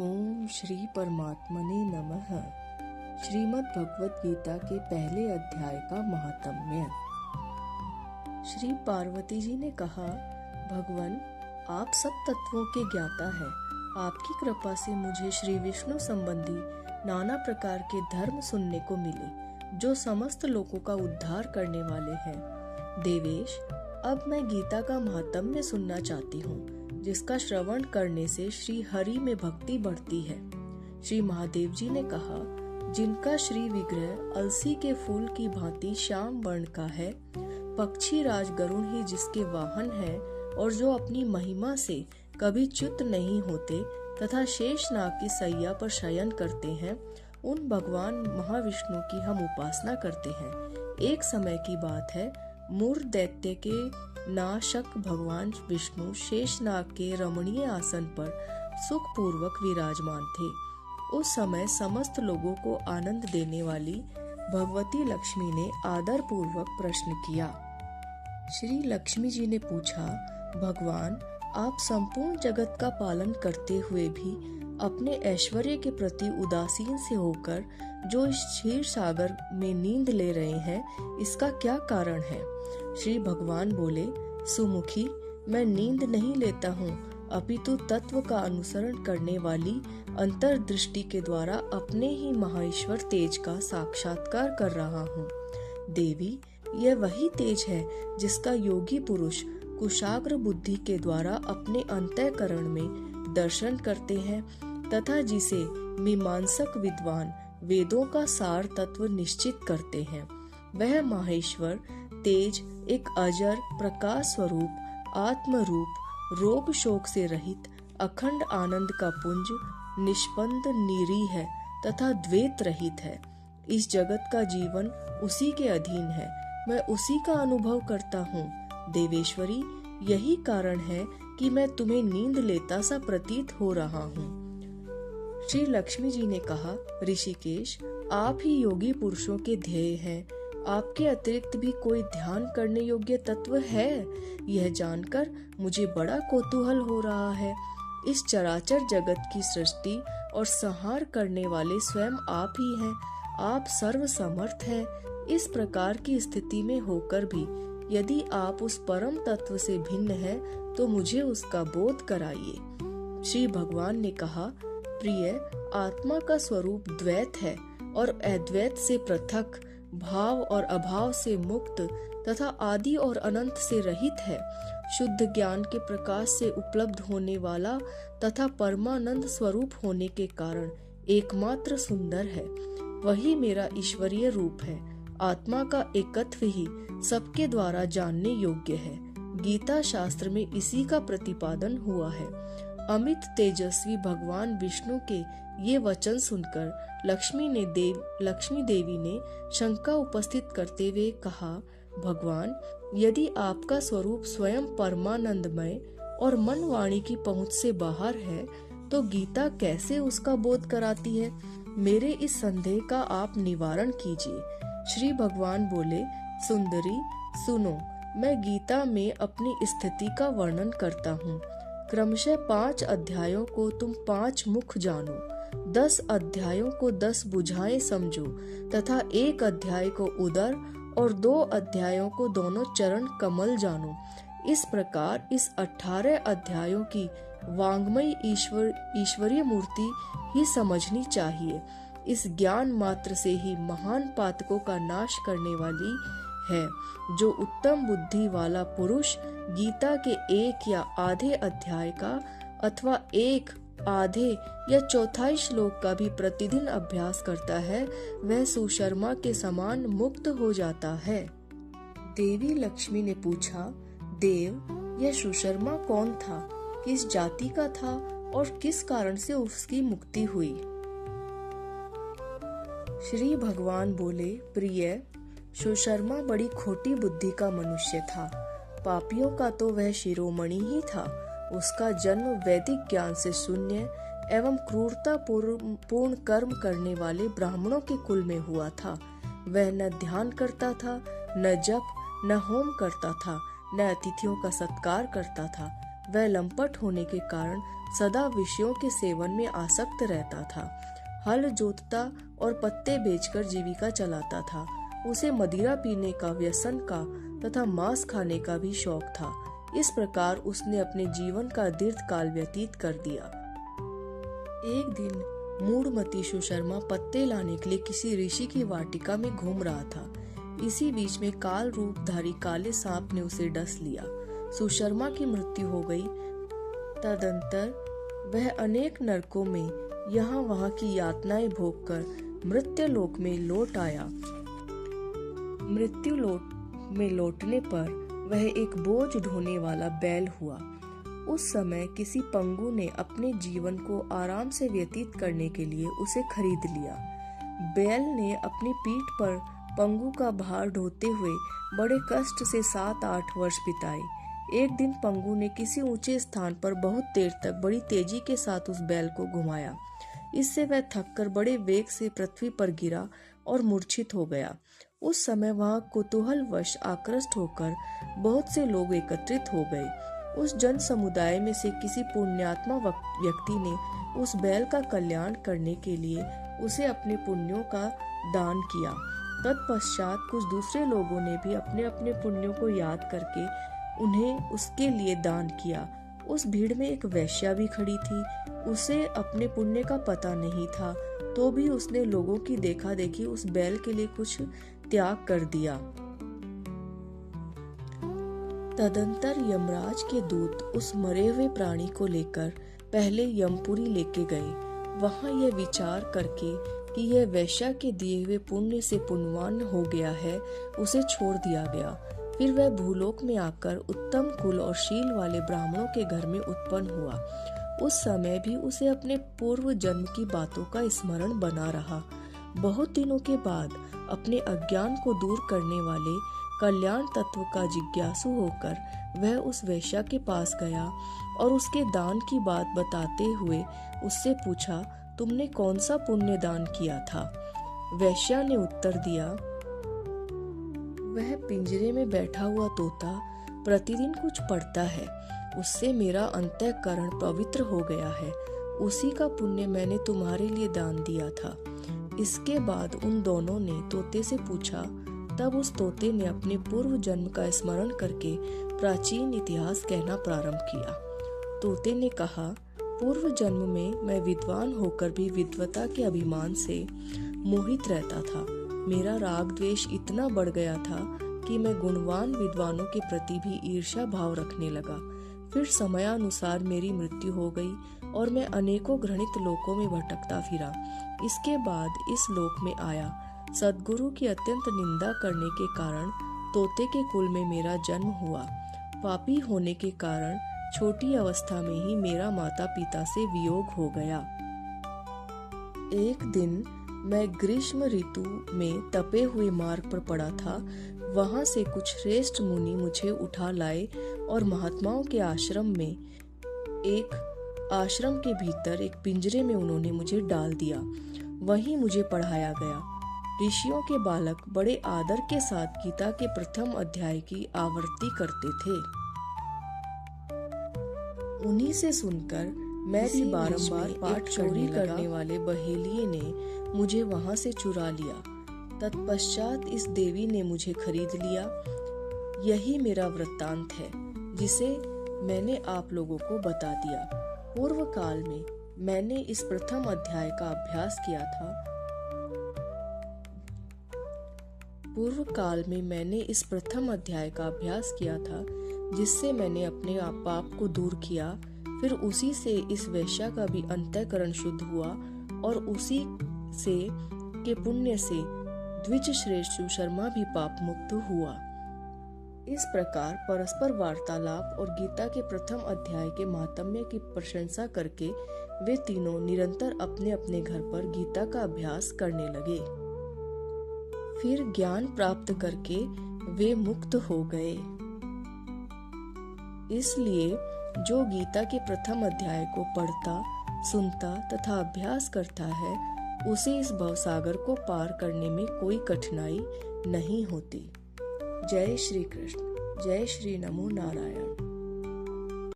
ओम श्री परमात्मने नमः। श्रीमद् भगवत गीता के पहले अध्याय का महात्म्य। श्री पार्वती जी ने कहा, भगवान आप सब तत्वों के ज्ञाता है। आपकी कृपा से मुझे श्री विष्णु संबंधी नाना प्रकार के धर्म सुनने को मिले, जो समस्त लोगों का उद्धार करने वाले हैं। देवेश, अब मैं गीता का महात्म्य सुनना चाहती हूँ, जिसका श्रवण करने से श्री हरि में भक्ति बढ़ती है। श्री महादेव जी ने कहा, जिनका श्री विग्रह अलसी के फूल की भांति श्याम वर्ण का है, पक्षी राज गरुड़ ही जिसके वाहन है, और जो अपनी महिमा से कभी च्युत नहीं होते तथा शेष नाग की सैया पर शयन करते हैं, उन भगवान महाविष्णु की हम उपासना करते हैं। एक समय की बात है, मूर दैत्य के नाशक भगवान विष्णु शेषनाग के रमणीय आसन पर सुख पूर्वक विराजमान थे। उस समय समस्त लोगों को आनंद देने वाली भगवती लक्ष्मी ने आदर पूर्वक प्रश्न किया। श्री लक्ष्मी जी ने पूछा, भगवान आप संपूर्ण जगत का पालन करते हुए भी अपने ऐश्वर्य के प्रति उदासीन से होकर जो इस क्षीर सागर में नींद ले रहे हैं, इसका क्या कारण है? श्री भगवान बोले, सुमुखी, मैं नींद नहीं लेता हूँ, अपितु तत्व का अनुसरण करने वाली अंतर्दृष्टि के द्वारा अपने ही महाईश्वर तेज का साक्षात्कार कर रहा हूँ। देवी, यह वही तेज है जिसका योगी पुरुष कुशाग्र बुद्धि के द्वारा अपने अंतःकरण में दर्शन करते हैं तथा जिसे मीमांसक विद्वान वेदों का सार तत्व निश्चित करते हैं। वह माहेश्वर तेज एक अजर प्रकाश स्वरूप आत्म रूप, रोग शोक से रहित अखंड आनंद का पुंज, निष्पंद निरीह है तथा द्वेत रहित है। इस जगत का जीवन उसी के अधीन है, मैं उसी का अनुभव करता हूँ। देवेश्वरी, यही कारण है कि मैं तुम्हें नींद लेता सा प्रतीत हो रहा हूँ। श्री लक्ष्मी जी ने कहा, ऋषिकेश, आप ही योगी पुरुषों के ध्येय हैं। आपके अतिरिक्त भी कोई ध्यान करने योग्य तत्व है? यह जानकर मुझे बड़ा कौतूहल हो रहा है। इस चराचर जगत की सृष्टि और संहार करने वाले स्वयं आप ही हैं। आप सर्व समर्थ हैं। इस प्रकार की स्थिति में होकर भी यदि आप उस परम तत्व से भिन्न हैं, तो मुझे उसका बोध कराइए। श्री भगवान ने कहा, प्रिय, आत्मा का स्वरूप द्वैत है और अद्वैत से पृथक, भाव और अभाव से मुक्त तथा आदि और अनंत से रहित है। शुद्ध ज्ञान के प्रकाश से उपलब्ध होने वाला तथा परमानंद स्वरूप होने के कारण एकमात्र सुंदर है। वही मेरा ईश्वरीय रूप है। आत्मा का एकत्व ही सबके द्वारा जानने योग्य है। गीता शास्त्र में इसी का प्रतिपादन हुआ है। अमित तेजस्वी भगवान विष्णु के ये वचन सुनकर लक्ष्मी देवी ने शंका उपस्थित करते हुए कहा, भगवान, यदि आपका स्वरूप स्वयं परमानंदमय और मन वाणी की पहुंच से बाहर है, तो गीता कैसे उसका बोध कराती है? मेरे इस संदेह का आप निवारण कीजिए। श्री भगवान बोले, सुंदरी सुनो, मैं गीता में अपनी स्थिति का वर्णन करता हूँ। क्रमशः 5 अध्यायों को तुम 5 मुख जानो, 10 अध्यायों को 10 बुझाएं समझो तथा 1 अध्याय को उदर और 2 अध्यायों को दोनों चरण कमल जानो। इस प्रकार इस 18 अध्यायों की वाङ्मयी ईश्वरीय मूर्ति ही समझनी चाहिए। इस ज्ञान मात्र से ही महान पातकों का नाश करने वाली है। जो उत्तम बुद्धि वाला पुरुष गीता के 1 या आधे अध्याय का अथवा 1 आधे या चौथाई श्लोक का भी प्रतिदिन अभ्यास करता है, वह सुशर्मा के समान मुक्त हो जाता है। देवी लक्ष्मी ने पूछा, देव, यह सुशर्मा कौन था? किस जाति का था और किस कारण से उसकी मुक्ति हुई? श्री भगवान बोले, प्रिय, सुशर्मा बड़ी खोटी बुद्धि का मनुष्य था। पापियों का तो वह शिरोमणि ही था। उसका जन्म वैदिक ज्ञान से शून्य एवं क्रूरता पूर्ण कर्म करने वाले ब्राह्मणों के कुल में हुआ था। वह न ध्यान करता था, न जप, न होम करता था, न अतिथियों का सत्कार करता था। वह लंपट होने के कारण सदा विषयों के सेवन में आसक्त रहता था। हल जोतता और पत्ते बेचकर जीविका चलाता था। उसे मदिरा पीने का, व्यसन का तथा मांस खाने का भी शौक था। इस प्रकार उसने अपने जीवन का दीर्घ काल व्यतीत कर दिया। एक दिन मूढ़मती सुशर्मा पत्ते लाने के लिए किसी ऋषि की वाटिका में घूम रहा था। इसी बीच में काल रूपधारी काले सांप ने उसे डस लिया। सुशर्मा की मृत्यु हो गई। तदंतर वह अनेक नरकों में यहाँ वहाँ की यातनाएं भोगकर मृत्युलोक में लौट आया। मृत्युलोक में लौटने पर वह एक बोझ ढोने वाला बैल हुआ। उस समय किसी पंगु ने अपने जीवन को आराम से व्यतीत करने के लिए उसे खरीद लिया। बैल ने अपनी पीठ पर पंगु का भार ढोते हुए बड़े कष्ट से 7-8 वर्ष बिताए। एक दिन पंगु ने किसी ऊंचे स्थान पर बहुत देर तक बड़ी तेजी के साथ उस बैल को घुमाया। इससे वह थककर बड़े वेग से पृथ्वी पर गिरा और मूर्छित हो गया। उस समय वहां कुतूहलवश आकृष्ट होकर बहुत से लोग एकत्रित हो गए। उस जन समुदाय में से किसी पुण्यात्मा व्यक्ति ने उस बैल का कल्याण करने के लिए उसे अपने पुण्यों का दान किया। तत्पश्चात कुछ दूसरे लोगों ने भी अपने अपने पुण्यों को याद करके उन्हें उसके लिए दान किया। उस भीड़ में एक वेश्या भी खड़ी थी। उसे अपने पुण्य का पता नहीं था, तो भी उसने लोगों की देखा देखी उस बैल के लिए कुछ त्याग कर दिया। तदंतर यमराज के दूत उस मरे हुए प्राणी को लेकर पहले यमपुरी लेके गए। वहां यह विचार करके कि यह वेश्या के दिए हुए पुण्य से पुण्यवान हो गया है, उसे छोड़ दिया गया। फिर वह भूलोक में आकर उत्तम कुल और शील वाले ब्राह्मणों के घर में उत्पन्न हुआ। उस समय भी उसे अपने पूर्व जन्म की बातों का स्मरण बना रहा। बहुत दिनों के बाद अपने अज्ञान को दूर करने वाले कल्याण तत्व का जिज्ञासु होकर वह उस वेश्या के पास गया और उसके दान की बात बताते हुए उससे पूछा, तुमने कौन सा पुण्य दान किया था? वेश्या ने उत्तर दिया, वह पिंजरे में बैठा हुआ तोता प्रतिदिन कुछ पढ़ता है, उससे मेरा अंतःकरण पवित्र हो गया है। उसी का पुण्य मैंने तुम्हारे लिए दान दिया था। इसके बाद उन दोनों ने तोते से पूछा। तब उस तोते ने अपने पूर्व जन्म का स्मरण करके प्राचीन इतिहास कहना प्रारंभ किया। तोते ने कहा, पूर्व जन्म में मैं विद्वान होकर भी विद्वता के अभिमान से मोहित रहता था। मेरा राग द्वेष इतना बढ़ गया था कि मैं गुणवान विद्वानों के प्रति भी ईर्ष्या भाव रखने लगा। फिर समयानुसार मेरी मृत्यु हो गई और मैं अनेकों घृणित लोकों में भटकता फिरा। इसके बाद इस लोक में आया। सद्गुरु की अत्यंत निंदा करने के कारण तोते के कुल में मेरा जन्म हुआ। पापी होने के कारण छोटी अवस्था में ही मेरा माता पिता से वियोग हो गया। एक दिन मैं ग्रीष्म ऋतु में तपे हुए मार्ग पर पड़ा था। वहां से कुछ श्रेष्ठ मुनि मुझे उठा लाए और महात्माओं के आश्रम के भीतर एक पिंजरे में उन्होंने मुझे डाल दिया। वहीं मुझे पढ़ाया गया। ऋषियों के बालक बड़े आदर के साथ गीता के प्रथम अध्याय की आवृत्ति करते थे। उन्हीं से सुनकर मैं भी बारंबार पाठ चोरी करने वाले बहेलिये ने मुझे वहां से चुरा लिया। तत्पश्चात इस देवी ने मुझे खरीद लिया। यही मेरा वृत्तांत है, जिसे मैंने आप लोगों को बता दिया। पूर्व काल में मैंने इस प्रथम अध्याय का अभ्यास किया था। जिससे मैंने अपने पाप को दूर किया। फिर उसी से इस वेश्या का भी अंतःकरण शुद्ध हुआ और उसी से के पुण्य से द्विज श्रेष्ठ सुशर्मा भी पाप मुक्त हुआ। इस प्रकार परस्पर वार्तालाप और गीता के प्रथम अध्याय के महात्म्य की प्रशंसा करके वे तीनों निरंतर अपने अपने घर पर गीता का अभ्यास करने लगे। फिर ज्ञान प्राप्त करके वे मुक्त हो गए। इसलिए जो गीता के प्रथम अध्याय को पढ़ता, सुनता तथा अभ्यास करता है, उसे इस भवसागर को पार करने में कोई कठिनाई नहीं होती। जय श्री कृष्ण। जय श्री नमो नारायण।